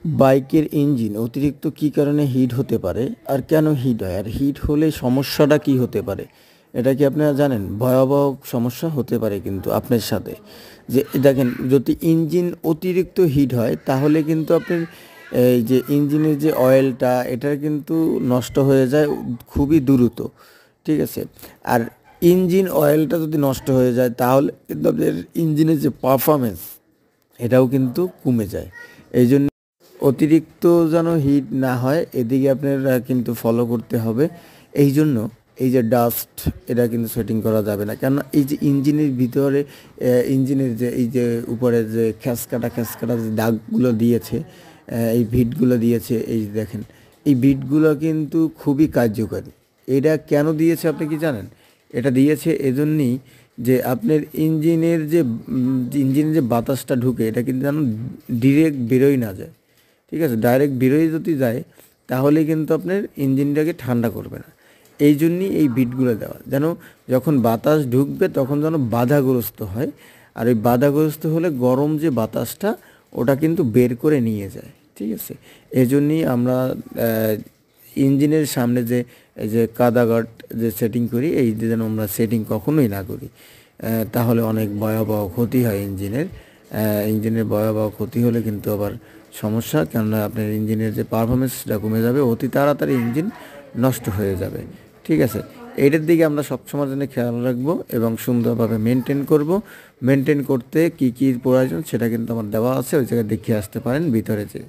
বাইকের ইঞ্জিন অতিরিক্ত কী কারণে হিট হতে পারে আর কেন হিট হয়, আর হিট হলে সমস্যাটা কী হতে পারে এটা কি আপনারা জানেন? ভয়াবহ সমস্যা হতে পারে কিন্তু আপনার সাথে। যে দেখেন, যদি ইঞ্জিন অতিরিক্ত হিট হয় তাহলে কিন্তু আপনার এই যে ইঞ্জিনের যে অয়েলটা এটা কিন্তু নষ্ট হয়ে যায় খুবই দ্রুত, ঠিক আছে? আর ইঞ্জিন অয়েলটা যদি নষ্ট হয়ে যায় তাহলে কিন্তু আপনার ইঞ্জিনের যে পারফরমেন্স এটাও কিন্তু কমে যায়। এই জন্য অতিরিক্ত যেন হিট না হয় এদিকে আপনারা কিন্তু ফলো করতে হবে। এই জন্য এই যে ডাস্ট এটা কিন্তু সেটিং করা যাবে না, কেননা এই যে ইঞ্জিনের ভিতরে ইঞ্জিনের যে এই যে উপরে যে খ্যাসকাটা যে দাগগুলো দিয়েছে, এই ভিটগুলো দিয়েছে, এই যে দেখেন এই ভিটগুলো কিন্তু খুবই কার্যকারী। এটা কেন দিয়েছে আপনি কি জানেন? এটা দিয়েছে এজন্যই যে আপনার ইঞ্জিনের যে বাতাসটা ঢুকে এটা কিন্তু যেন ডিরেক্ট বেরোয় না যায়, ঠিক আছে? ডাইরেক্ট বেরোয় যদি যায় তাহলে কিন্তু আপনার ইঞ্জিনটাকে ঠান্ডা করবে না। এই জন্যই এই বিটগুলো দেওয়া, যেন যখন বাতাস ঢুকবে তখন যেন বাধাগ্রস্ত হয়। আর ওই বাধাগ্রস্ত হলে গরম যে বাতাসটা ওটা কিন্তু বের করে নিয়ে যায়, ঠিক আছে? এই জন্যই আমরা ইঞ্জিনের সামনে যে এই যে কাদা গার্ড যে সেটিং করি, এই যে যেন আমরা সেটিং কখনোই না করি, তাহলে অনেক ভয়াবহ ক্ষতি হয় ইঞ্জিনের। ইঞ্জিনের ভয়াবহ ক্ষতি হলে কিন্তু আবার সমস্যা, কেননা আপনার ইঞ্জিনের যে পারফরমেন্সটা কমে যাবে, অতি তাড়াতাড়ি ইঞ্জিন নষ্ট হয়ে যাবে, ঠিক আছে? এইটার দিকে আমরা সবসময় জন্য খেয়াল রাখবো এবং সুন্দরভাবে মেনটেন করব। মেনটেন করতে কী কী প্রয়োজন সেটা কিন্তু আমার দেওয়া আছে, ওই জায়গায় দেখিয়ে আসতে পারেন ভিতরে যে